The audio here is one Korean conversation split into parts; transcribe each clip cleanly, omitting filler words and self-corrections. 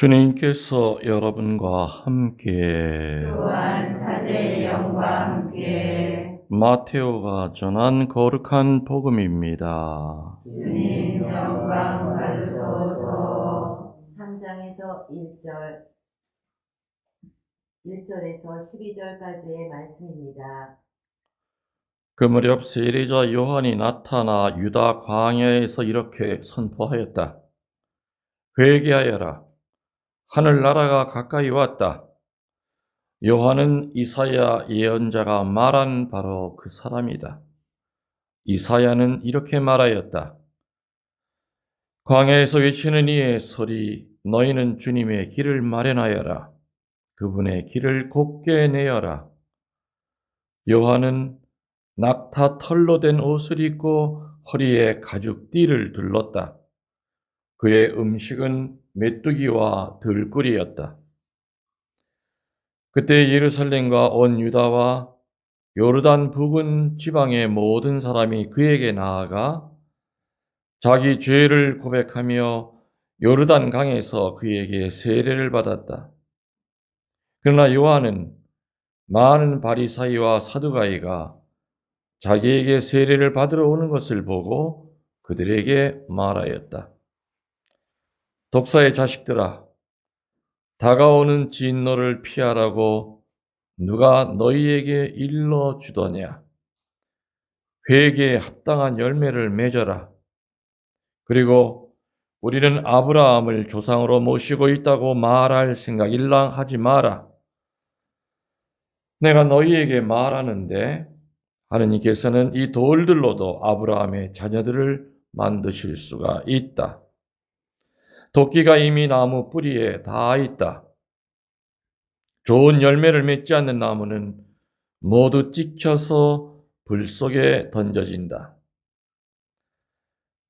주님께서 여러분과 함께 또한 사제의 영과 함께 마테오가 전한 거룩한 복음입니다. 주님 영광 받으소서. 3장에서 1절에서 12절까지의 말씀입니다. 그 무렵 세례자 요한이 나타나 유다 광야에서 이렇게 선포하였다. 회개하여라. 하늘나라가 가까이 왔다. 요한은 이사야 예언자가 말한 바로 그 사람이다. 이사야는 이렇게 말하였다. 광야에서 외치는 이의 소리, 너희는 주님의 길을 마련하여라. 그분의 길을 곱게 내어라. 요한은 낙타 털로 된 옷을 입고 허리에 가죽띠를 둘렀다. 그의 음식은 메뚜기와 들꿀이었다. 그때 예루살렘과 온 유다와 요르단 부근 지방의 모든 사람이 그에게 나아가 자기 죄를 고백하며 요르단 강에서 그에게 세례를 받았다. 그러나 요한은 많은 바리사이와 사두가이가 자기에게 세례를 받으러 오는 것을 보고 그들에게 말하였다. 독사의 자식들아, 다가오는 진노를 피하라고 누가 너희에게 일러주더냐? 회개에 합당한 열매를 맺어라. 그리고 우리는 아브라함을 조상으로 모시고 있다고 말할 생각 일랑 하지 마라. 내가 너희에게 말하는데 하느님께서는 이 돌들로도 아브라함의 자녀들을 만드실 수가 있다. 도끼가 이미 나무 뿌리에 닿아 있다. 좋은 열매를 맺지 않는 나무는 모두 찍혀서 불 속에 던져진다.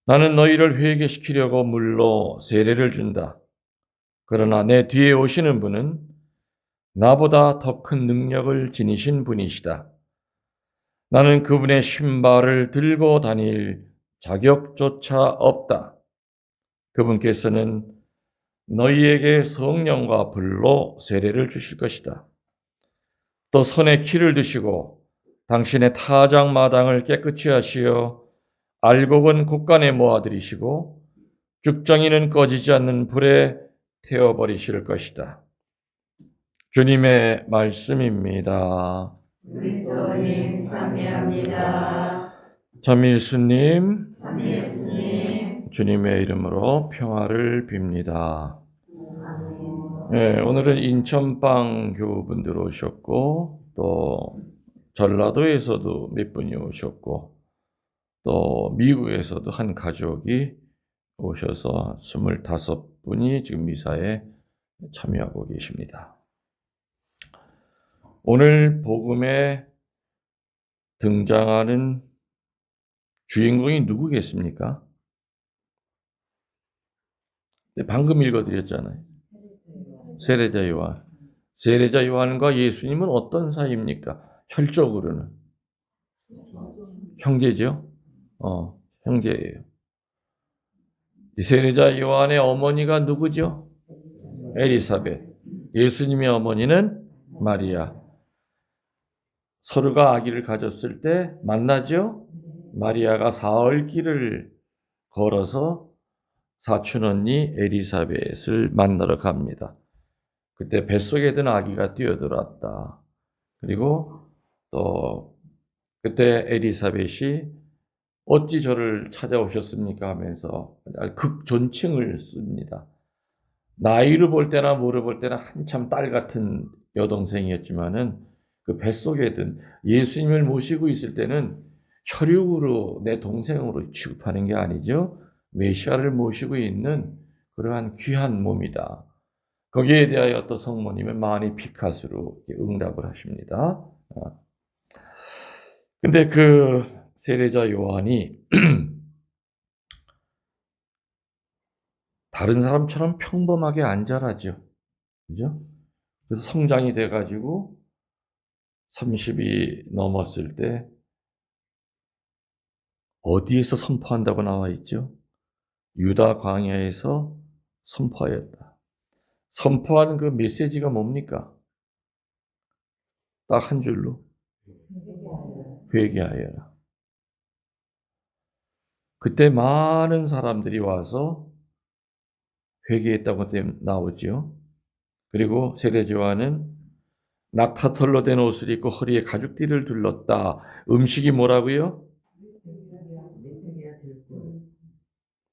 나는 너희를 회개시키려고 물로 세례를 준다. 그러나 내 뒤에 오시는 분은 나보다 더 큰 능력을 지니신 분이시다. 나는 그분의 신발을 들고 다닐 자격조차 없다. 그분께서는 너희에게 성령과 불로 세례를 주실 것이다. 또 손에 키를 드시고 당신의 타작마당을 깨끗이 하시어 알곡은 곳간에 모아들이시고 죽정이는 꺼지지 않는 불에 태워버리실 것이다. 주님의 말씀입니다. 그리스도님 참여합니다. 참일수님, 참예수님. 주님의 이름으로 평화를 빕니다. 아멘. 오늘은 인천방 교우분들 오셨고 또 전라도에서도 몇 분이 오셨고 또 미국에서도 한 가족이 오셔서 25분이 지금 미사에 참여하고 계십니다. 오늘 복음에 등장하는 주인공이 누구겠습니까? 방금 읽어드렸잖아요. 세례자 요한. 세례자 요한과 예수님은 어떤 사이입니까? 혈적으로는 형제죠. 형제예요. 이 세례자 요한의 어머니가 누구죠? 엘리사벳. 예수님의 어머니는 마리아. 서로가 아기를 가졌을 때 만나죠? 마리아가 사흘 길을 걸어서 사촌 언니 엘리사벳을 만나러 갑니다. 그때 뱃속에 든 아기가 뛰어들었다. 그리고 또 그때 엘리사벳이 어찌 저를 찾아오셨습니까? 하면서 극존칭을 씁니다. 나이를 볼 때나 뭐를 볼 때나 한참 딸 같은 여동생이었지만은 그 뱃속에 든 예수님을 모시고 있을 때는 혈육으로 내 동생으로 취급하는 게 아니죠. 메시아를 모시고 있는 그러한 귀한 몸이다. 거기에 대하여 또 성모님은 마니 피카스로 응답을 하십니다. 근데 그 세례자 요한이 다른 사람처럼 평범하게 안 자라죠. 그죠? 그래서 성장이 돼가지고 30이 넘었을 때 어디에서 선포한다고 나와 있죠? 유다 광야에서 선포하였다. 선포하는 그 메시지가 뭡니까? 딱 한 줄로 회개하여라. 그때 많은 사람들이 와서 회개했다고 나오지요. 그리고 세례 요한은 낙타털로 된 옷을 입고 허리에 가죽띠를 둘렀다. 음식이 뭐라고요? 메뚜기와 들꿀.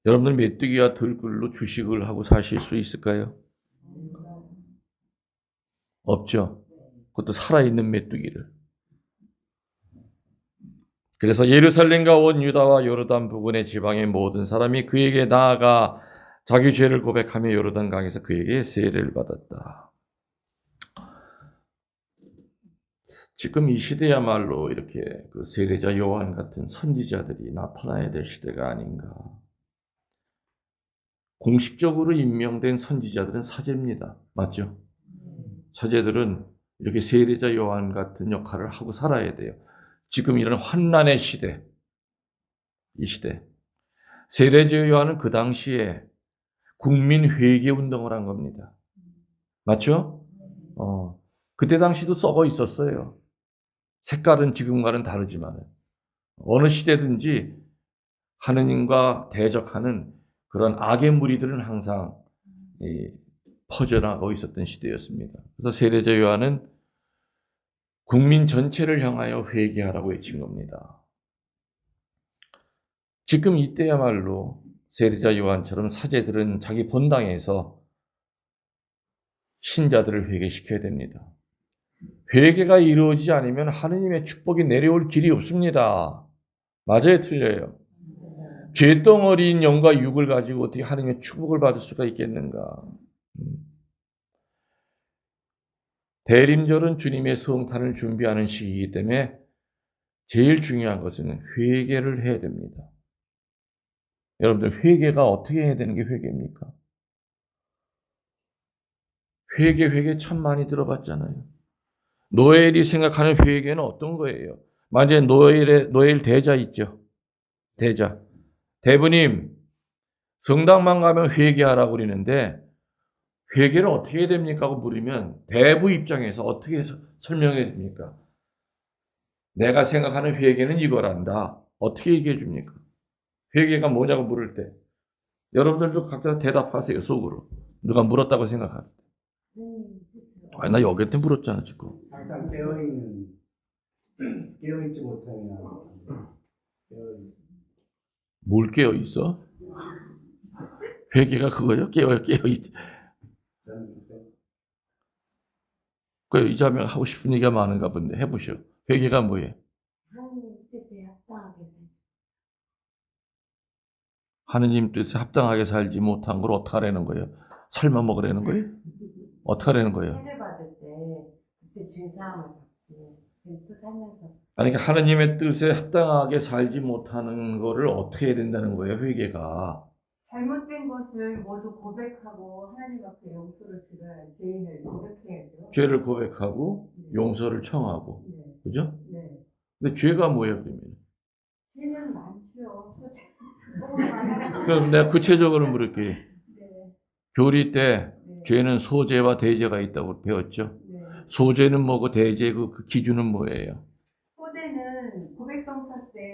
여러분들 메뚜기와 들꿀로 주식을 하고 사실 수 있을까요? 없죠. 그것도 살아있는 메뚜기를. 그래서 예루살렘과 온 유다와 요르단 부근의 지방의 모든 사람이 그에게 나아가 자기 죄를 고백하며 요르단강에서 그에게 세례를 받았다. 지금 이 시대야말로 이렇게 그 세례자 요한 같은 선지자들이 나타나야 될 시대가 아닌가. 공식적으로 임명된 선지자들은 사제입니다. 맞죠? 사제들은 이렇게 세례자 요한 같은 역할을 하고 살아야 돼요. 지금 이런 환난의 시대, 이 시대. 세례자 요한은 그 당시에 국민 회개 운동을 한 겁니다. 맞죠? 그때 당시도 썩어 있었어요. 색깔은 지금과는 다르지만 어느 시대든지 하느님과 대적하는 그런 악의 무리들은 항상 퍼져나가고 있었던 시대였습니다. 그래서 세례자 요한은 국민 전체를 향하여 회개하라고 외친 겁니다. 지금 이때야말로 세례자 요한처럼 사제들은 자기 본당에서 신자들을 회개시켜야 됩니다. 회개가 이루어지지 않으면 하느님의 축복이 내려올 길이 없습니다. 맞아요, 틀려요? 죄덩어리인 영과 육을 가지고 어떻게 하느님의 축복을 받을 수가 있겠는가? 대림절은 주님의 성탄을 준비하는 시기이기 때문에 제일 중요한 것은 회개를 해야 됩니다. 여러분들 회개가 어떻게 해야 되는 게 회개입니까? 회개 참 많이 들어봤잖아요. 노엘이 생각하는 회개는 어떤 거예요? 만약에 노엘 대자 있죠. 대자. 대부님 성당만 가면 회개하라고 그러는데 회개를 어떻게 해야 됩니까? 하고 물으면 대부 입장에서 어떻게 설명해 줍니까? 내가 생각하는 회개는 이거란다. 어떻게 얘기해 줍니까? 회개가 뭐냐고 물을 때 여러분들도 각자 대답하세요. 속으로. 누가 물었다고 생각할 때. 아니, 나 여기한테 물었잖아 지금. 항상 깨어있지 못하면 뭘 깨어 있어? 회개가 그거요? 깨어 있. 그 이자면 하고 싶은 얘기가 많은가 본데 해보시오. 회개가 뭐예요? 하나님 뜻에 합당하게 하느님 뜻에 합당하게 살지 못한 걸 어떻게 하라는 거예요? 삶아 먹으라는 거예요? 어떻게 하라는 거예요? 세례 받을 때 그때 죄사함을 받고 또 살면서 아니, 그러니까 하느님의 뜻에 합당하게 살지 못하는 거를 어떻게 해야 된다는 거예요, 회개가. 잘못된 것을 모두 고백하고 하나님 앞에 용서를 드려야 죄인을 고백해야죠. 죄를 고백하고 용서를 청하고. 네. 그죠? 네. 근데 죄가 뭐예요, 그러면? 죄는 많죠. 그럼 내가 구체적으로 물을게요. 네. 교리 때 네. 죄는 소재와 대재가 있다고 배웠죠? 네. 소재는 뭐고 대재 그 기준은 뭐예요? 소재는 고백성사 때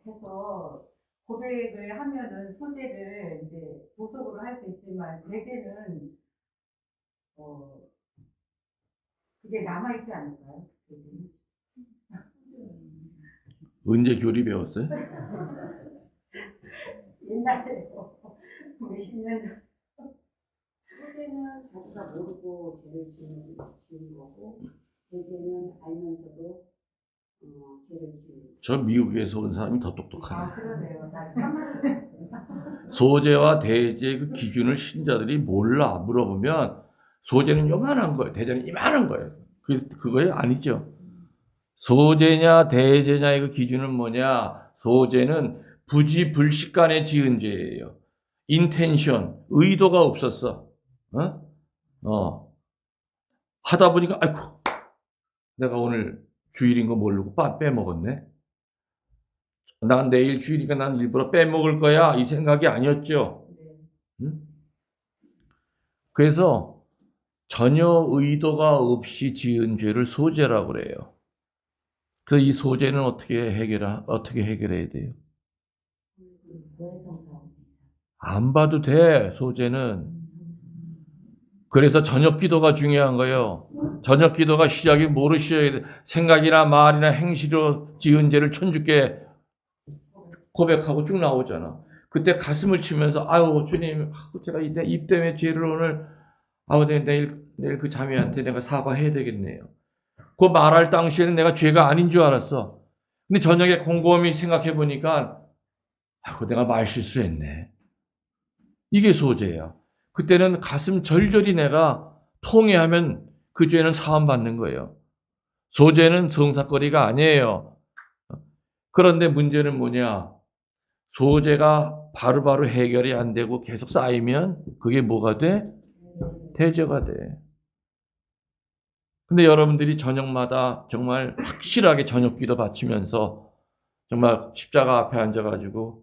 해서 고백을 하면은 소재를 이제 보석으로 할 수 있지만 대재는 그게 남아 있지 않을까요? 대재는? 언제 교리 배웠어요? 옛날에 몇십 년 전. 소재는 자기가 모르고 죄를 지은 거고 대죄는 알면서도 죄를 지은 거. 저 미국에서 온 사람이 더 똑똑하네. 아 그러네요. 나 까먹었어요. 소재와 대재의 그 기준을 신자들이 몰라. 물어보면 소재는 요만한 거예요. 대재는 이만한 거예요. 그거예요? 아니죠. 소재냐 대재냐의 그 기준은 뭐냐? 소재는 부지불식간에 지은 죄예요. 인텐션, 의도가 없었어. 하다 보니까 아이고 내가 오늘 주일인 거 모르고 빼먹었네. 난 내일 주일이니까 난 일부러 빼먹을 거야. 이 생각이 아니었죠. 네. 응? 그래서 전혀 의도가 없이 지은 죄를 소죄라고 그래요. 그래서 이 소죄는 어떻게 해결해야 돼요? 고해성사하고 안 봐도 돼, 소죄는. 그래서 저녁 기도가 중요한 거예요. 저녁 기도가 시작이 뭐로 시작해야 돼? 생각이나 말이나 행실로 지은 죄를 천주께 고백하고 쭉 나오잖아. 그때 가슴을 치면서 아유 주님, 제가 입 때문에 죄를 오늘 내일 그 자매한테 내가 사과해야 되겠네요. 그 말할 당시에는 내가 죄가 아닌 줄 알았어. 근데 저녁에 곰곰이 생각해 보니까 내가 말 실수했네. 이게 소죄야. 그때는 가슴 절절히 내가 통회하면 그 죄는 사함받는 거예요. 소죄는 성사거리가 아니에요. 그런데 문제는 뭐냐? 소재가 바로바로 해결이 안 되고 계속 쌓이면 그게 뭐가 돼? 대죄가 돼. 근데 여러분들이 저녁마다 정말 확실하게 저녁 기도 바치면서 정말 십자가 앞에 앉아가지고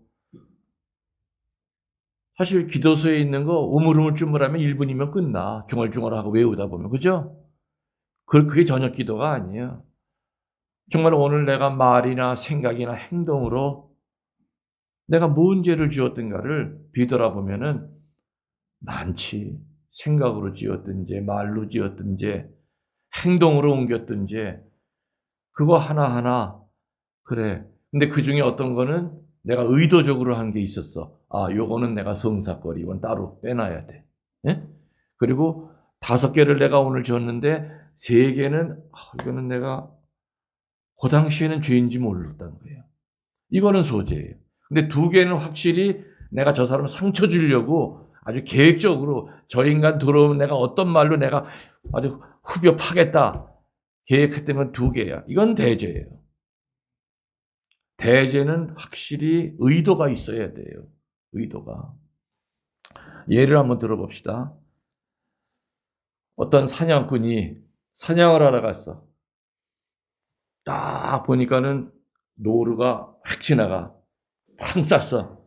사실 기도소에 있는 거 우물우물쭈물하면 1분이면 끝나. 중얼중얼하고 외우다 보면. 그죠? 그게 저녁 기도가 아니에요. 정말 오늘 내가 말이나 생각이나 행동으로 내가 뭔 죄를 지었던가를 뒤돌아보면은 많지. 생각으로 지었던 죄, 말로 지었던 죄, 행동으로 옮겼던 죄, 그거 하나하나, 그래. 근데 그 중에 어떤 거는 내가 의도적으로 한 게 있었어. 요거는 내가 성사거리, 이건 따로 빼놔야 돼. 예? 그리고 5개를 내가 오늘 지었는데, 3개는, 이거는 내가 그 당시에는 죄인지 몰랐다는 거예요. 이거는 소재예요. 근데 2개는 확실히 내가 저 사람 상처 주려고 아주 계획적으로 저 인간 들어오면 내가 어떤 말로 내가 아주 후벼 파겠다 계획했던 건 2개야. 이건 대죄예요. 대죄는 확실히 의도가 있어야 돼요. 의도가. 예를 한번 들어봅시다. 어떤 사냥꾼이 사냥을 하러 갔어. 딱 보니까는 노루가 확 지나가. 탕 쌌어.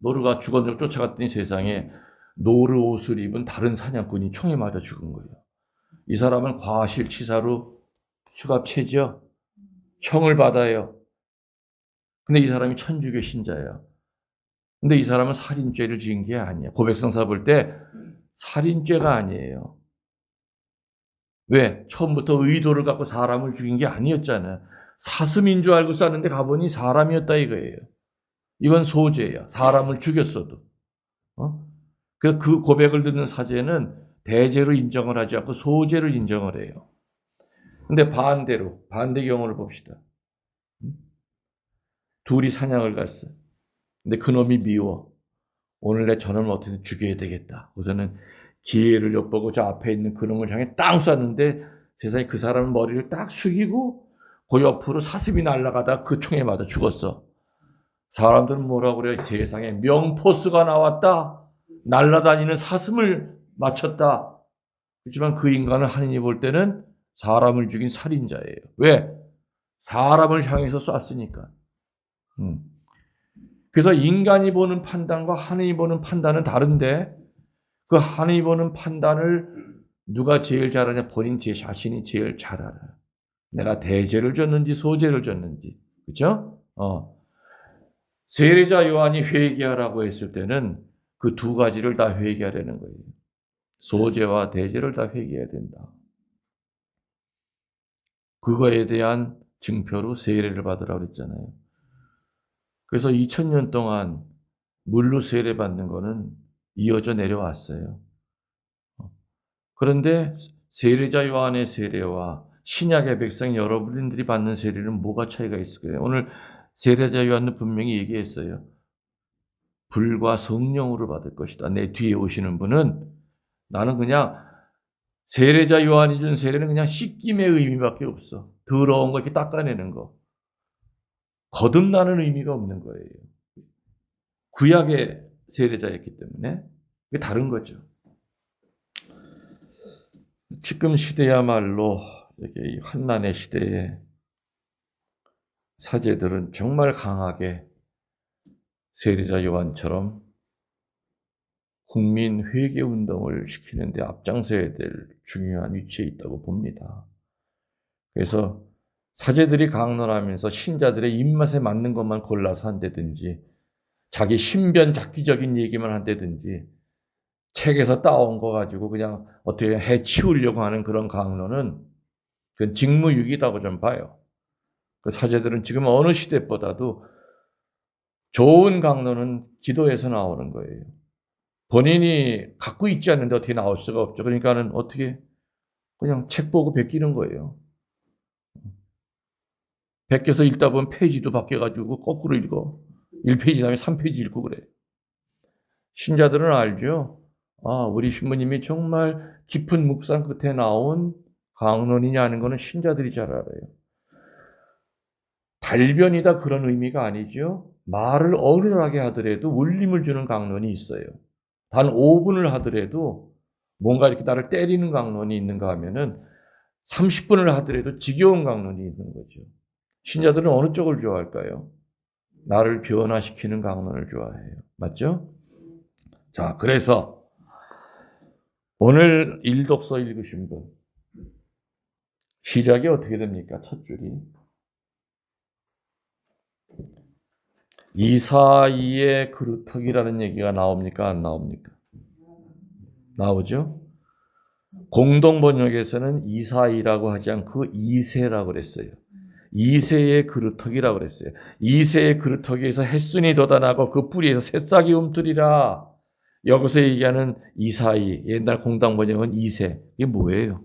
노루가 주걱을 쫓아갔더니 세상에 노루 옷을 입은 다른 사냥꾼이 총에 맞아 죽은 거예요. 이 사람은 과실치사로 수갑채죠. 형을 받아요. 근데 이 사람이 천주교 신자예요. 근데 이 사람은 살인죄를 지은 게 아니에요. 고백성사 볼 때 살인죄가 아니에요. 왜? 처음부터 의도를 갖고 사람을 죽인 게 아니었잖아요. 사슴인 줄 알고 쐈는데 가보니 사람이었다 이거예요. 이건 소죄예요. 사람을 죽였어도. 그래서 그 고백을 듣는 사제는 대죄로 인정을 하지 않고 소죄를 인정을 해요. 근데 반대로, 반대 경우를 봅시다. 둘이 사냥을 갔어. 근데 그놈이 미워. 오늘 내 저놈을 어떻게 죽여야 되겠다. 우선은 기회를 엿보고 저 앞에 있는 그놈을 향해 땅 쐈는데 세상에 그 사람은 머리를 딱 숙이고 그 옆으로 사슴이 날아가다 그 총에 맞아 죽었어. 사람들은 뭐라고 그래요? 세상에 명포스가 나왔다. 날아다니는 사슴을 맞췄다. 그렇지만 그 인간은 하느님이 볼 때는 사람을 죽인 살인자예요. 왜? 사람을 향해서 쐈으니까. 그래서 인간이 보는 판단과 하느님이 보는 판단은 다른데 그 하느님이 보는 판단을 누가 제일 잘하냐? 본인 제 자신이 제일 잘 알아요. 내가 대죄를 졌는지 소죄를 졌는지. 그렇죠? 세례자 요한이 회개하라고 했을 때는 그 2가지를 다 회개하려는 거예요. 소죄와 대죄를 다 회개해야 된다. 그거에 대한 증표로 세례를 받으라고 그랬잖아요. 그래서 2000년 동안 물로 세례 받는 거는 이어져 내려왔어요. 그런데 세례자 요한의 세례와 신약의 백성 여러분들이 받는 세례는 뭐가 차이가 있을까요? 오늘 세례자 요한은 분명히 얘기했어요. 불과 성령으로 받을 것이다. 내 뒤에 오시는 분은 나는 그냥 세례자 요한이 준 세례는 그냥 씻김의 의미밖에 없어. 더러운 거 이렇게 닦아내는 거. 거듭나는 의미가 없는 거예요. 구약의 세례자였기 때문에 그게 다른 거죠. 지금 시대야말로 이렇게 이 환난의 시대에 사제들은 정말 강하게 세례자 요한처럼 국민 회개 운동을 시키는 데 앞장서야 될 중요한 위치에 있다고 봅니다. 그래서 사제들이 강론하면서 신자들의 입맛에 맞는 것만 골라서 한다든지 자기 신변 잡기적인 얘기만 한다든지 책에서 따온 거 가지고 그냥 어떻게 해치우려고 하는 그런 강론은 그건 직무유기라고 좀 봐요. 그 사제들은 지금 어느 시대보다도 좋은 강론은 기도에서 나오는 거예요. 본인이 갖고 있지 않는데 어떻게 나올 수가 없죠. 그러니까는 어떻게 그냥 책 보고 베끼는 거예요. 베껴서 읽다 보면 페이지도 바뀌어가지고 거꾸로 읽어. 1페이지 다음에 3페이지 읽고 그래. 신자들은 알죠. 아, 우리 신부님이 정말 깊은 묵상 끝에 나온 강론이냐 하는 거는 신자들이 잘 알아요. 달변이다 그런 의미가 아니죠. 말을 어눌하게 하더라도 울림을 주는 강론이 있어요. 단 5분을 하더라도 뭔가 이렇게 나를 때리는 강론이 있는가 하면은 30분을 하더라도 지겨운 강론이 있는 거죠. 신자들은 어느 쪽을 좋아할까요? 나를 변화시키는 강론을 좋아해요. 맞죠? 자, 그래서 오늘 일독서 읽으신 분 시작이 어떻게 됩니까? 첫 줄이 이사이의 그루터기라는 얘기가 나옵니까? 안 나옵니까? 나오죠? 공동 번역에서는 이사이라고 하지 않고 이세라고 그랬어요. 이세의 그루터기라고 그랬어요. 이세의 그루터기에서 햇순이 돋아나고 그 뿌리에서 새싹이 움트리라. 여기서 얘기하는 이사이, 옛날 공동 번역은 이세. 이게 뭐예요?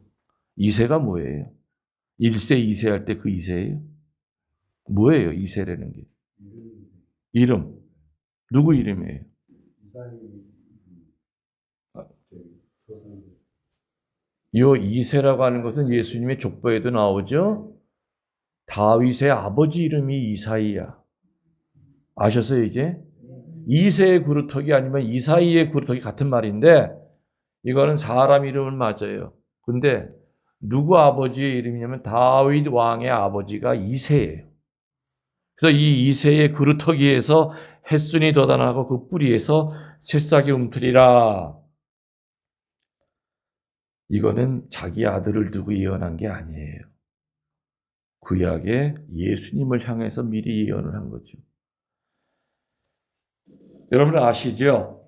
이세가 뭐예요? 1세, 2세 할 때 그 이세예요? 뭐예요? 이세라는 게? 이름. 누구 이름이에요? 요 이세라고 하는 것은 예수님의 족보에도 나오죠? 다윗의 아버지 이름이 이사이야. 아셨어요, 이제? 이세의 그루터기 아니면 이사이의 그루터기 같은 말인데, 이거는 사람 이름은 맞아요. 근데, 누구 아버지의 이름이냐면 다윗 왕의 아버지가 이세예요. 그래서 이 이세의 그루터기에서 햇순이 돋아나고 그 뿌리에서 새싹이 움트리라. 이거는 자기 아들을 두고 예언한 게 아니에요. 구약에 예수님을 향해서 미리 예언을 한 거죠. 여러분 아시죠?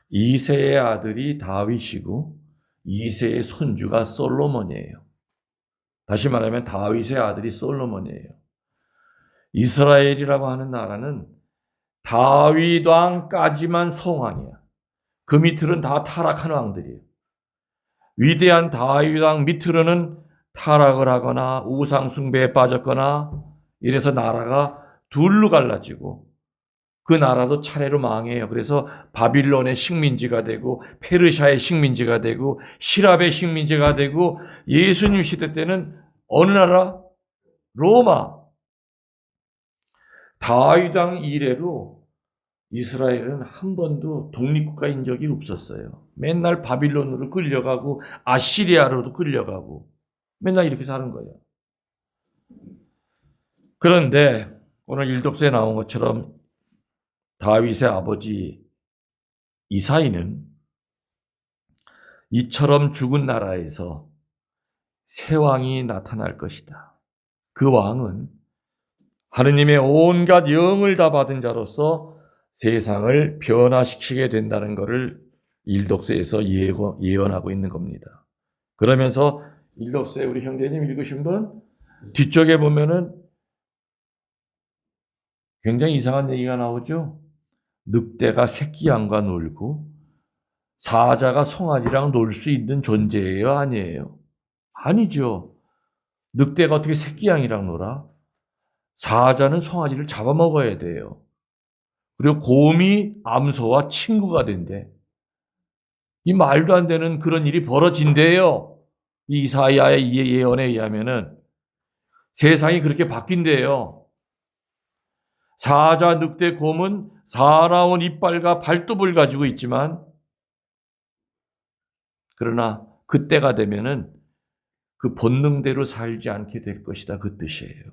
이세의 아들이 다윗이고 이세의 손주가 솔로몬이에요. 다시 말하면 다윗의 아들이 솔로몬이에요. 이스라엘이라고 하는 나라는 다윗 왕까지만 성왕이야. 그 밑으로는 다 타락한 왕들이에요. 위대한 다윗 왕 밑으로는 타락을 하거나 우상 숭배에 빠졌거나 이래서 나라가 둘로 갈라지고 그 나라도 차례로 망해요. 그래서 바빌론의 식민지가 되고 페르시아의 식민지가 되고 시랍의 식민지가 되고 예수님 시대 때는 어느 나라? 로마. 다윗 왕 이래로 이스라엘은 한 번도 독립국가인 적이 없었어요. 맨날 바빌론으로 끌려가고 아시리아로도 끌려가고 맨날 이렇게 사는 거예요. 그런데 오늘 일독서에 나온 것처럼 다윗의 아버지 이사이는 이처럼 죽은 나라에서 새 왕이 나타날 것이다. 그 왕은 하느님의 온갖 영을 다 받은 자로서 세상을 변화시키게 된다는 것을 일독서에서 예언하고 있는 겁니다. 그러면서 일독서에 우리 형제님 읽으신 분 뒤쪽에 보면은 굉장히 이상한 얘기가 나오죠. 늑대가 새끼 양과 놀고 사자가 송아지랑 놀 수 있는 존재예요? 아니에요? 아니죠. 늑대가 어떻게 새끼 양이랑 놀아? 사자는 송아지를 잡아먹어야 돼요. 그리고 곰이 암소와 친구가 된대. 이 말도 안 되는 그런 일이 벌어진대요. 이 이사야의 예언에 의하면은 세상이 그렇게 바뀐대요. 사자, 늑대, 곰은 사나운 이빨과 발톱을 가지고 있지만 그러나 그때가 되면은 그 본능대로 살지 않게 될 것이다 그 뜻이에요.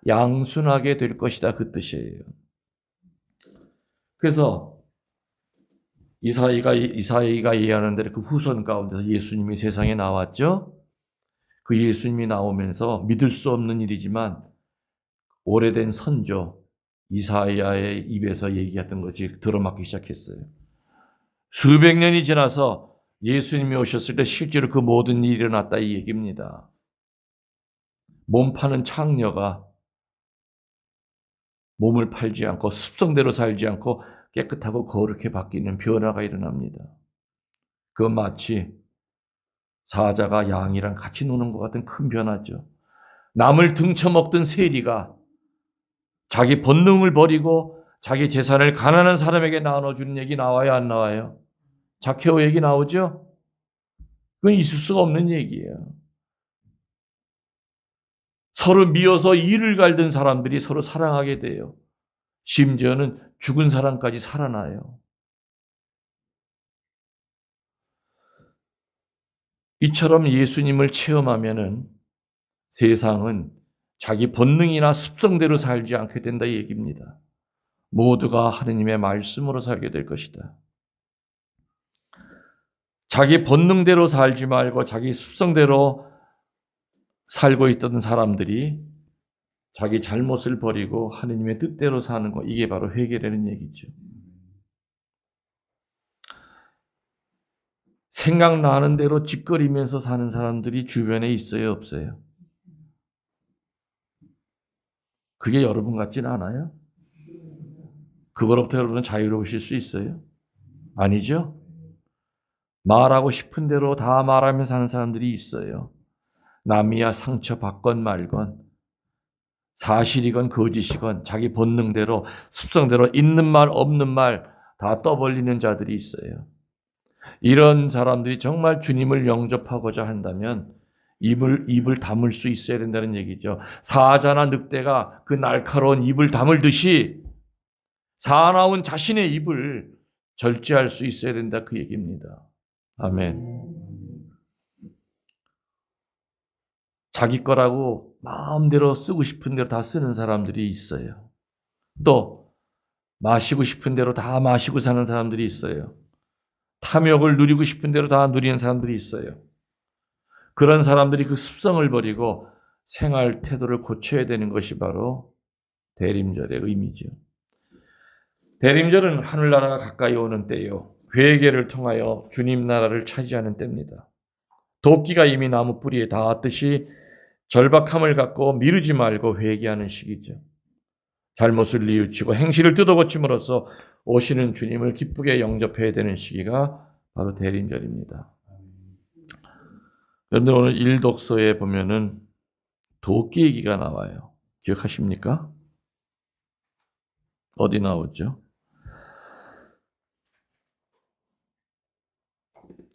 양순하게 될 것이다 그 뜻이에요. 그래서 이사야가 예언한 대로 그 후손 가운데서 예수님이 세상에 나왔죠. 그 예수님이 나오면서 믿을 수 없는 일이지만 오래된 선조 이사야의 입에서 얘기했던 것이 들어맞기 시작했어요. 수백 년이 지나서 예수님이 오셨을 때 실제로 그 모든 일이 일어났다 이 얘기입니다. 몸 파는 창녀가 몸을 팔지 않고 습성대로 살지 않고 깨끗하고 거룩해 바뀌는 변화가 일어납니다. 그건 마치 사자가 양이랑 같이 노는 것 같은 큰 변화죠. 남을 등쳐먹던 세리가 자기 본능을 버리고 자기 재산을 가난한 사람에게 나눠주는 얘기 나와요, 안 나와요? 자케오 얘기 나오죠? 그건 있을 수가 없는 얘기예요. 서로 미워서 이를 갈던 사람들이 서로 사랑하게 돼요. 심지어는 죽은 사람까지 살아나요. 이처럼 예수님을 체험하면은 세상은 자기 본능이나 습성대로 살지 않게 된다 이 얘기입니다. 모두가 하느님의 말씀으로 살게 될 것이다. 자기 본능대로 살지 말고 자기 습성대로 살고 있던 사람들이 자기 잘못을 버리고 하느님의 뜻대로 사는 것, 이게 바로 회개라는 얘기죠. 생각나는 대로 짓거리면서 사는 사람들이 주변에 있어요, 없어요? 그게 여러분 같진 않아요? 그거로부터 여러분은 자유로우실 수 있어요? 아니죠? 말하고 싶은 대로 다 말하면서 사는 사람들이 있어요. 남이야 상처 받건 말건, 사실이건 거짓이건 자기 본능대로 습성대로 있는 말 없는 말 다 떠벌리는 자들이 있어요. 이런 사람들이 정말 주님을 영접하고자 한다면 입을 다물 수 있어야 된다는 얘기죠. 사자나 늑대가 그 날카로운 입을 다물듯이 사나운 자신의 입을 절제할 수 있어야 된다 그 얘기입니다. 아멘. 자기 거라고 마음대로 쓰고 싶은 대로 다 쓰는 사람들이 있어요. 또 마시고 싶은 대로 다 마시고 사는 사람들이 있어요. 탐욕을 누리고 싶은 대로 다 누리는 사람들이 있어요. 그런 사람들이 그 습성을 버리고 생활 태도를 고쳐야 되는 것이 바로 대림절의 의미죠. 대림절은 하늘나라가 가까이 오는 때요. 회개를 통하여 주님 나라를 차지하는 때입니다. 도끼가 이미 나무 뿌리에 닿았듯이 절박함을 갖고 미루지 말고 회개하는 시기죠. 잘못을 뉘우치고 행실을 뜯어고침으로써 오시는 주님을 기쁘게 영접해야 되는 시기가 바로 대림절입니다. 여러분들 오늘 일독서에 보면은 도끼 얘기가 나와요. 기억하십니까? 어디 나오죠?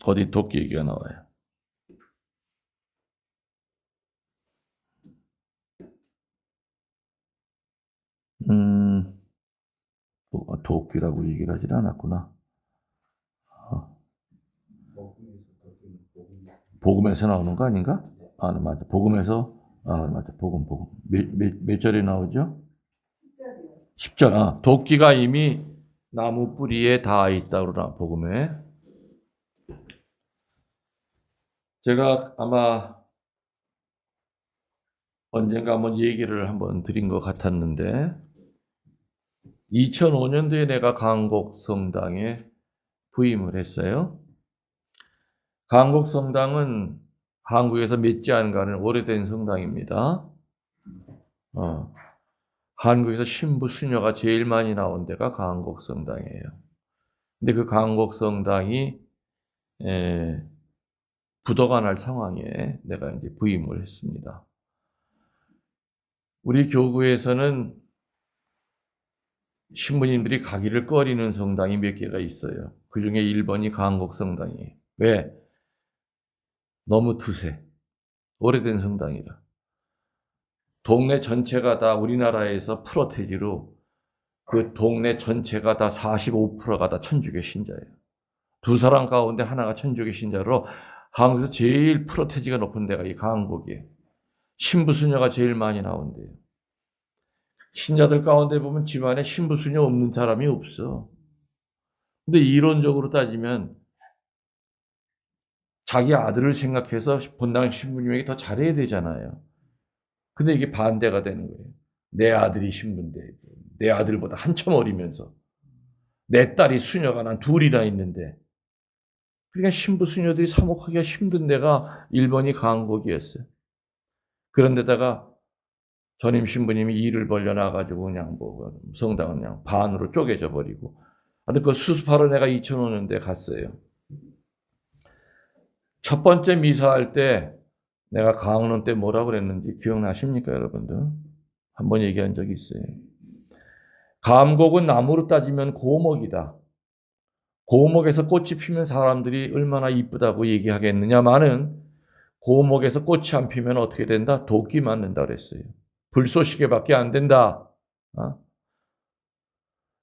어디 도끼 얘기가 나와요? 도끼라고 얘기를 하진 않았구나. 복음에서 나오는 거 아닌가? 아, 맞아. 복음에서, 맞아. 복음. 몇 절에 나오죠? 10절. 도끼가 이미 나무 뿌리에 닿아 있다고 그러나, 복음에. 제가 아마 언젠가 한번 얘기를 한번 드린 것 같았는데, 2005년도에 내가 강곡성당에 부임을 했어요. 강곡성당은 한국에서 몇 지 안 가는 오래된 성당입니다. 한국에서 신부 수녀가 제일 많이 나온 데가 강곡성당이에요. 근데 그 강곡성당이 부도가 날 상황에 내가 이제 부임을 했습니다. 우리 교구에서는 신부님들이 가기를 꺼리는 성당이 몇 개가 있어요. 그 중에 1번이 강곡성당이에요. 왜? 너무 두세. 오래된 성당이라. 동네 전체가 다 우리나라에서 프로테지로 그 동네 전체가 다 45%가 다 천주교 신자예요. 두 사람 가운데 하나가 천주교 신자로 한국에서 제일 프로테지가 높은 데가 이 강곡이에요. 신부수녀가 제일 많이 나온대요. 신자들 가운데 보면 집안에 신부수녀 없는 사람이 없어. 근데 이론적으로 따지면 자기 아들을 생각해서 본당 신부님에게 더 잘해야 되잖아요. 근데 이게 반대가 되는 거예요. 내 아들이 신부인데, 내 아들보다 한참 어리면서, 내 딸이 수녀가 난 둘이나 있는데, 그러니까 신부 수녀들이 사목하기가 힘든 데가 1번이 강곡이었어요. 그런데다가 전임 신부님이 일을 벌려놔가지고 그냥 뭐 성당은 그냥 반으로 쪼개져 버리고, 근데 그 수습하러 내가 2005년대 갔어요. 첫 번째 미사할 때 내가 강론 때 뭐라고 그랬는지 기억나십니까, 여러분들? 한번 얘기한 적이 있어요. 감곡은 나무로 따지면 고목이다. 고목에서 꽃이 피면 사람들이 얼마나 이쁘다고 얘기하겠느냐마는 고목에서 꽃이 안 피면 어떻게 된다? 도끼 맞는다 그랬어요. 불쏘시개밖에 안 된다.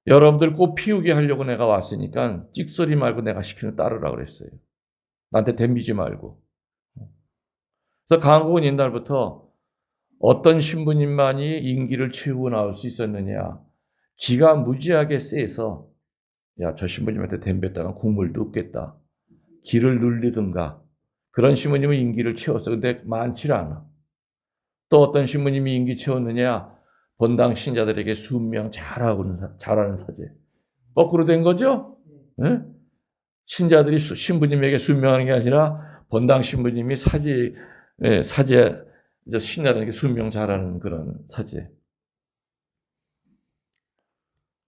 여러분들 꽃 피우게 하려고 내가 왔으니까 찍소리 말고 내가 시키는 따르라 그랬어요. 나한테 덤비지 말고. 그래서 강곡은 옛날부터 어떤 신부님만이 임기를 채우고 나올 수 있었느냐. 기가 무지하게 세서 야, 저 신부님한테 덤볐다가 국물도 없겠다. 기를 눌리든가. 그런 신부님은 임기를 채웠어. 근데 많지 않아. 또 어떤 신부님이 임기 채웠느냐. 본당 신자들에게 순명 잘하는 사제. 거꾸로 된 거죠? 네? 신자들이 신부님에게 순명하는 게 아니라 본당 신부님이 사제 신자들에게 순명 잘하는 그런 사제.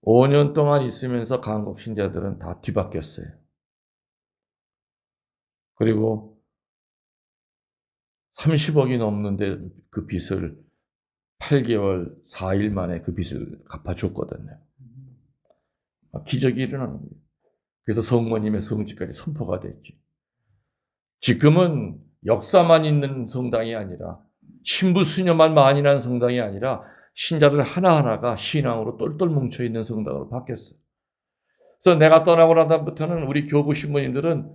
5년 동안 있으면서 강곡 신자들은 다 뒤바뀌었어요. 그리고 30억이 넘는데 그 빚을 8개월 4일 만에 그 빚을 갚아줬거든요. 기적이 일어나는 거예요. 그래서 성모님의 성지까지 선포가 됐죠. 지금은 역사만 있는 성당이 아니라 신부 수녀만 많이 난 성당이 아니라 신자들 하나하나가 신앙으로 똘똘 뭉쳐있는 성당으로 바뀌었어요. 그래서 내가 떠나고 난 다음부터는 우리 교구 신부님들은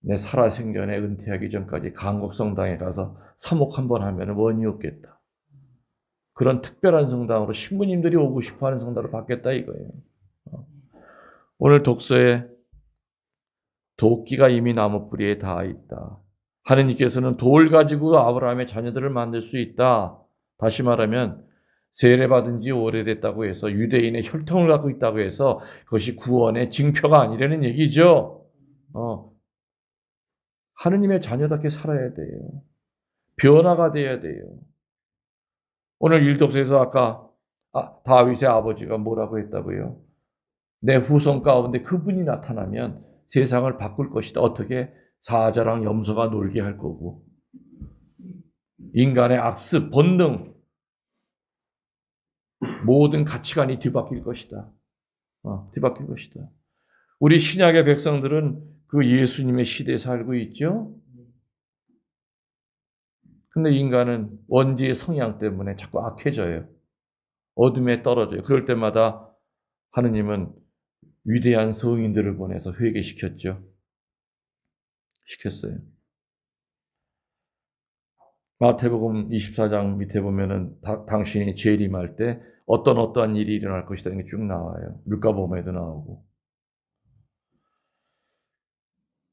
내 살아생전에 은퇴하기 전까지 강곡 성당에 가서 사목 한번 하면 원이 없겠다. 그런 특별한 성당으로 신부님들이 오고 싶어하는 성당으로 바뀌었다 이거예요. 오늘 독서에 도끼가 이미 나무 뿌리에 닿아 있다. 하느님께서는 돌 가지고 아브라함의 자녀들을 만들 수 있다. 다시 말하면 세례받은 지 오래됐다고 해서 유대인의 혈통을 갖고 있다고 해서 그것이 구원의 징표가 아니라는 얘기죠. 하느님의 자녀답게 살아야 돼요. 변화가 돼야 돼요. 오늘 일독서에서 아까 다윗의 아버지가 뭐라고 했다고요? 내 후손 가운데 그분이 나타나면 세상을 바꿀 것이다. 어떻게? 사자랑 염소가 놀게 할 거고 인간의 악습, 본능 모든 가치관이 뒤바뀔 것이다. 뒤바뀔 것이다. 우리 신약의 백성들은 그 예수님의 시대에 살고 있죠. 근데 인간은 원죄의 성향 때문에 자꾸 악해져요. 어둠에 떨어져요. 그럴 때마다 하느님은 위대한 성인들을 보내서 회개시켰죠. 시켰어요. 마태복음 24장 밑에 보면은 당신이 재림할 때 어떠한 일이 일어날 것이다 이게 쭉 나와요. 루카복음에도 나오고.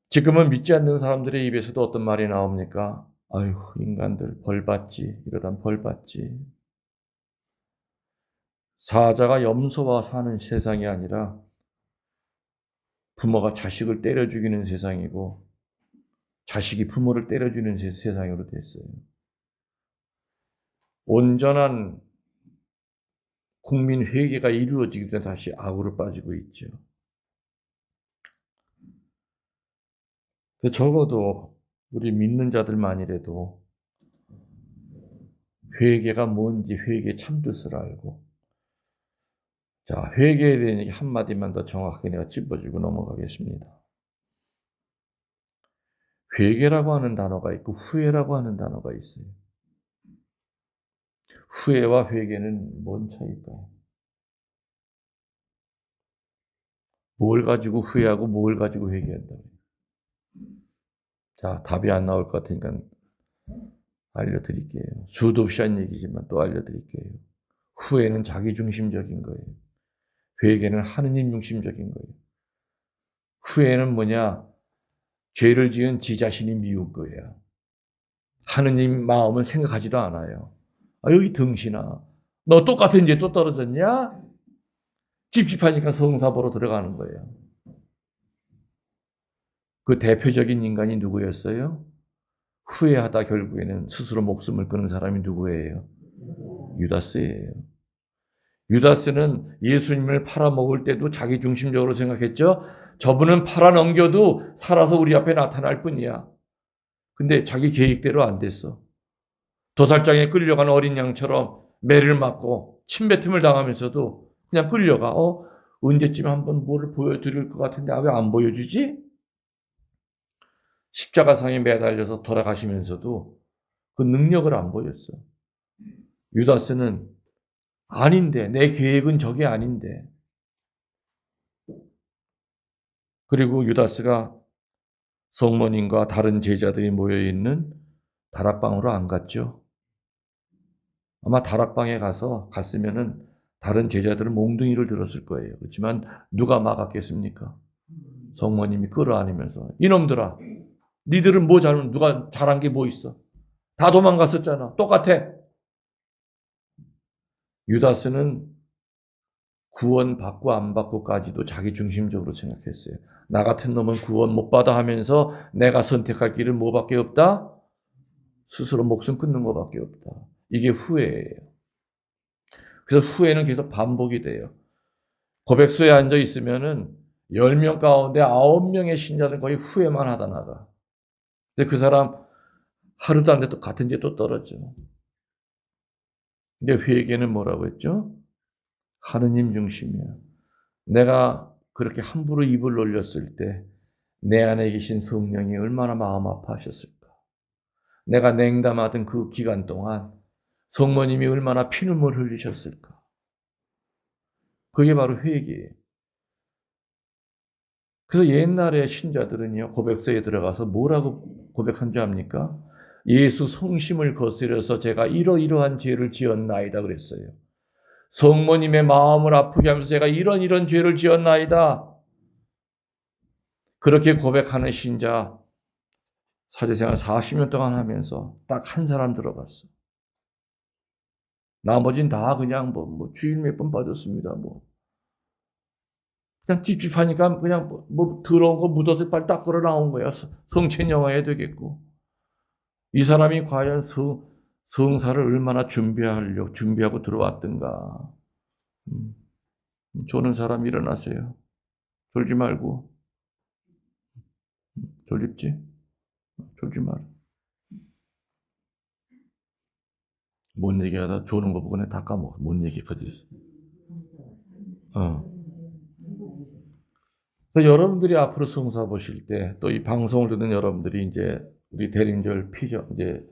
지금은 믿지 않는 사람들의 입에서도 어떤 말이 나옵니까? 아유, 인간들 벌받지. 이러다 벌받지. 사자가 염소와 사는 세상이 아니라 부모가 자식을 때려 죽이는 세상이고 자식이 부모를 때려 죽이는 세상으로 됐어요. 온전한 국민 회개가 이루어지기 전에 다시 악으로 빠지고 있죠. 적어도 우리 믿는 자들만이라도 회개가 뭔지 회개의 참뜻을 알고 자, 회개에 대한 얘기 한마디만 더 정확하게 내가 짚어주고 넘어가겠습니다. 회개라고 하는 단어가 있고 후회라고 하는 단어가 있어요. 후회와 회개는 뭔 차이일까요? 뭘 가지고 후회하고 뭘 가지고 회개한다고요? 자, 답이 안 나올 것 같으니까 알려드릴게요. 수도 없이 한 얘기지만 또 알려드릴게요. 후회는 자기중심적인 거예요. 회개는 하느님 중심적인 거예요. 후회는 뭐냐? 죄를 지은 지 자신이 미운 거예요. 하느님 마음은 생각하지도 않아요. 아, 여기 등신아, 너 똑같은 죄 또 떨어졌냐? 찝찝하니까 성사 보러 들어가는 거예요. 그 대표적인 인간이 누구였어요? 후회하다 결국에는 스스로 목숨을 끊은 사람이 누구예요? 유다스예요. 유다스는 예수님을 팔아먹을 때도 자기 중심적으로 생각했죠. 저분은 팔아넘겨도 살아서 우리 앞에 나타날 뿐이야. 근데 자기 계획대로 안 됐어. 도살장에 끌려간 어린 양처럼 매를 맞고 침뱉음을 당하면서도 그냥 끌려가. 언제쯤 한번 뭐를 보여드릴 것 같은데 왜 안 보여주지? 십자가상에 매달려서 돌아가시면서도 그 능력을 안 보였어. 유다스는 아닌데, 내 계획은 저게 아닌데. 그리고 유다스가 성모님과 다른 제자들이 모여있는 다락방으로 안 갔죠. 아마 다락방에 갔으면은 다른 제자들은 몽둥이를 들었을 거예요. 그렇지만 누가 막았겠습니까? 성모님이 끌어안으면서 이놈들아, 니들은 뭐 누가 잘한 게 뭐 있어? 다 도망갔었잖아. 똑같아. 유다스는 구원 받고 안 받고까지도 자기 중심적으로 생각했어요. 나 같은 놈은 구원 못 받아 하면서 내가 선택할 길은 뭐밖에 없다? 스스로 목숨 끊는 것밖에 없다. 이게 후회예요. 그래서 후회는 계속 반복이 돼요. 고백소에 앉아 있으면은 10명 가운데 9명의 신자들은 거의 후회만 하다 나가. 근데 그 사람 하루도 안 돼도 같은 죄 또 떨어져. 근데 회개는 뭐라고 했죠? 하느님 중심이야. 내가 그렇게 함부로 입을 놀렸을 때 내 안에 계신 성령이 얼마나 마음 아파하셨을까. 내가 냉담하던 그 기간 동안 성모님이 얼마나 피눈물 흘리셨을까. 그게 바로 회개예요. 그래서 옛날에 신자들은요, 고백서에 들어가서 뭐라고 고백한 줄 압니까? 예수 성심을 거스려서 제가 이러이러한 죄를 지었나이다 그랬어요. 성모님의 마음을 아프게 하면서 제가 이런 죄를 지었나이다. 그렇게 고백하는 신자 사제생활 40년 동안 하면서 딱 한 사람 들어봤어. 나머진 다 그냥 주일 몇 번 빠졌습니다. 그냥 찝찝하니까 그냥 더러운 거 묻어서 빨리 닦으러 나온 거야. 성체영화해야 되겠고. 이 사람이 과연 성사를 얼마나 준비하고 들어왔던가. 조는 사람 일어나세요. 졸지 말고. 졸립지? 졸지 마라. 뭔 얘기하다 조는 거 보고 내가 다 까먹어. 뭔 얘기까지. 그래서 여러분들이 앞으로 성사 보실 때, 또 이 방송을 듣는 여러분들이 이제 우리 대림절 피죠. 이제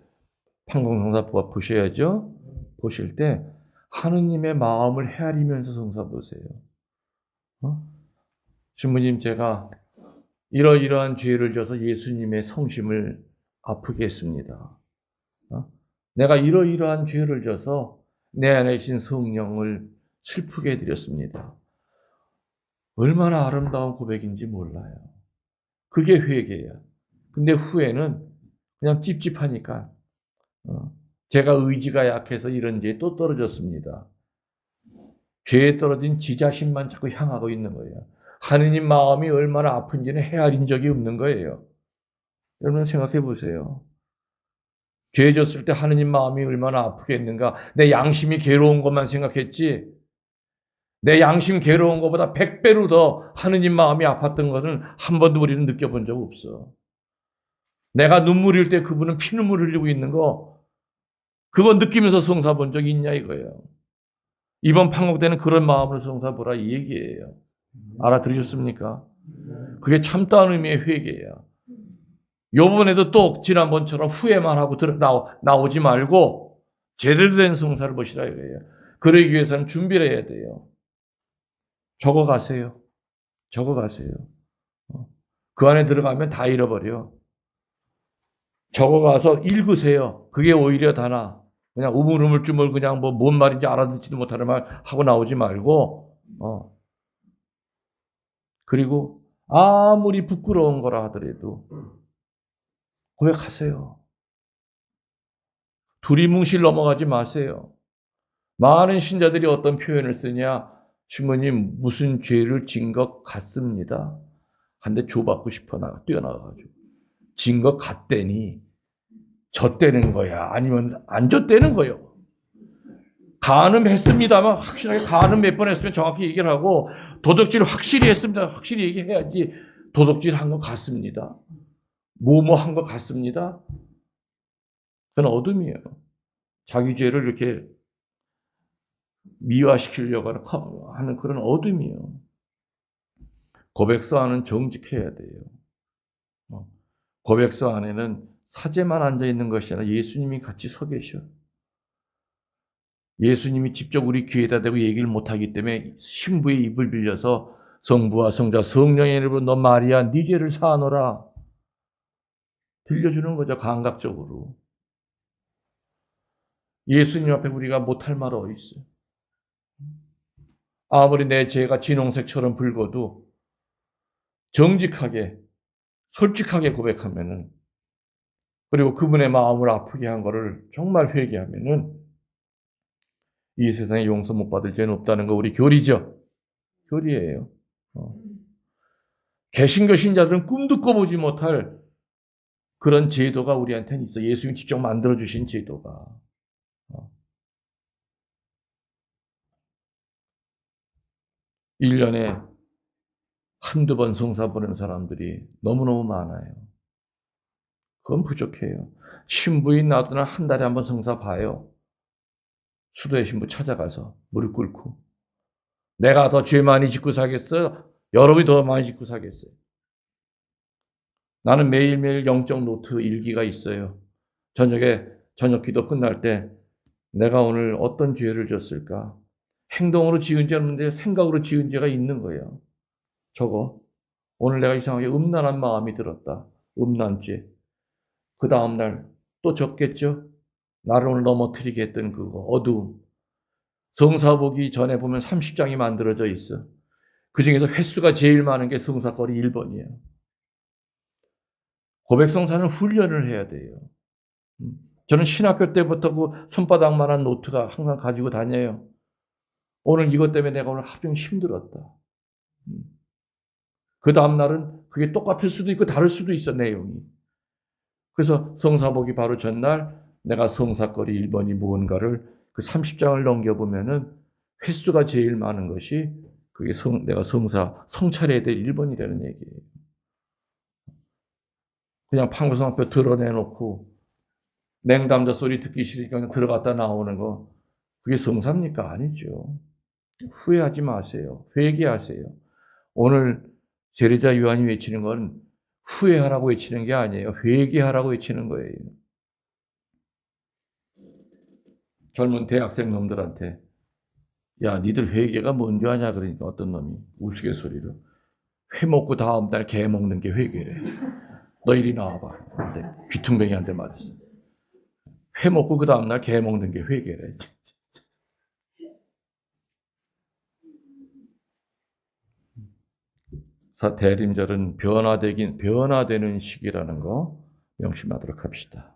판공성사 보셔야죠. 보실 때 하느님의 마음을 헤아리면서 성사 보세요. 신부님, 제가 이러이러한 죄를 져서 예수님의 성심을 아프게 했습니다. 내가 이러이러한 죄를 져서 내 안에 계신 성령을 슬프게 해드렸습니다. 얼마나 아름다운 고백인지 몰라요. 그게 회개야. 근데 후회는 그냥 찝찝하니까 제가 의지가 약해서 이런 죄에 또 떨어졌습니다. 죄에 떨어진 지 자신만 자꾸 향하고 있는 거예요. 하느님 마음이 얼마나 아픈지는 헤아린 적이 없는 거예요. 여러분 생각해 보세요. 죄 졌을 때 하느님 마음이 얼마나 아프겠는가. 내 양심이 괴로운 것만 생각했지, 내 양심 괴로운 것보다 100배로 더 하느님 마음이 아팠던 것은 한 번도 우리는 느껴본 적 없어. 내가 눈물 흘릴 때 그분은 피눈물 흘리고 있는 거, 그거 느끼면서 성사 본 적이 있냐 이거예요. 이번 판국 때는 그런 마음으로 성사 보라 이 얘기예요. 알아들으셨습니까? 그게 참다운 의미의 회개예요. 요번에도 또 지난번처럼 후회만 하고 나오지 말고 제대로 된 성사를 보시라 이거예요. 그러기 위해서는 준비를 해야 돼요. 적어가세요. 적어가세요. 그 안에 들어가면 다 잃어버려. 적어가서 읽으세요. 그게 오히려 다 나아. 그냥 우물쭈물 그냥 뭔 말인지 알아듣지도 못하는 말 하고 나오지 말고 그리고 아무리 부끄러운 거라 하더라도 고백하세요. 두리뭉실 넘어가지 마세요. 많은 신자들이 어떤 표현을 쓰냐? 주모님 무슨 죄를 진 것 같습니다. 한데 조받고 싶어 뛰어나가가지고 진 것 같대니 졌대는 거야. 아니면 안 졌대는 거예요. 가늠했습니다만 확실하게 가늠 몇 번 했으면 정확히 얘기를 하고 도둑질 확실히 했습니다. 확실히 얘기해야지. 도둑질 한 것 같습니다. 뭐뭐 한 것 같습니다. 그건 어둠이에요. 자기 죄를 이렇게 미화시키려고 하는 그런 어둠이에요. 고백서 안은 정직해야 돼요. 고백서 안에는 사제만 앉아있는 것이 아니라 예수님이 같이 서 계셔. 예수님이 직접 우리 귀에다 대고 얘기를 못하기 때문에 신부의 입을 빌려서 성부와 성자 성령의 이름으로 너 마리아 네 죄를 사하노라 들려주는 거죠. 감각적으로. 예수님 앞에 우리가 못할 말 어디 있어요? 아무리 내 죄가 진홍색처럼 붉어도 정직하게 솔직하게 고백하면은, 그리고 그분의 마음을 아프게 한 거를 정말 회개하면은 이 세상에 용서 못 받을 죄는 없다는 거 우리 교리죠. 교리예요. 개신교 신자들은 꿈도 꿔보지 못할 그런 제도가 우리한테는 있어. 예수님이 직접 만들어주신 제도가. 1년에 한두 번 성사 보는 사람들이 너무너무 많아요. 그건 부족해요. 신부인 나도나 한 달에 한 번 성사 봐요. 수도의 신부 찾아가서 무릎 꿇고. 내가 더 죄 많이 짓고 살겠어요? 여러분이 더 많이 짓고 살겠어요? 나는 매일매일 영적 노트 일기가 있어요. 저녁 기도 끝날 때 내가 오늘 어떤 죄를 졌을까? 행동으로 지은 죄는 없는데 생각으로 지은 죄가 있는 거예요. 저거. 오늘 내가 이상하게 음란한 마음이 들었다. 음란죄. 그 다음날 또 졌겠죠? 나를 오늘 넘어뜨리게 했던 그거. 어두움. 성사 보기 전에 보면 30장이 만들어져 있어. 그 중에서 횟수가 제일 많은 게 성사거리 1번이에요. 고백성사는 훈련을 해야 돼요. 저는 신학교 때부터 그 손바닥만한 노트가 항상 가지고 다녀요. 오늘 이것 때문에 내가 오늘 하루 종일 힘들었다. 그 다음날은 그게 똑같을 수도 있고 다를 수도 있어, 내용이. 그래서 성사보기 바로 전날 내가 성사거리 1번이 무언가를 그 30장을 넘겨보면은 횟수가 제일 많은 것이 그게 내가 성찰해야 될 1번이라는 얘기예요. 그냥 방구석앞에 드러내놓고 냉담자 소리 듣기 싫으니까 그냥 들어갔다 나오는 거, 그게 성사입니까? 아니죠. 후회하지 마세요. 회개하세요. 오늘 제례자 요한이 외치는 건 후회하라고 외치는 게 아니에요. 회개하라고 외치는 거예요. 젊은 대학생 놈들한테 야, 니들 회개가 뭔지 아냐? 그러니까 어떤 놈이 우스갯소리로 회 먹고 다음 날 개 먹는 게 회개래. 너 이리 나와봐. 근데 귀퉁뱅이한테 말했어. 회 먹고 그 다음 날 개 먹는 게 회개래. 대림절은 변화되는 시기라는 거 명심하도록 합시다.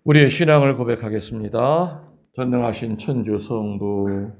우리의 신앙을 고백하겠습니다. 전능하신 천주 성부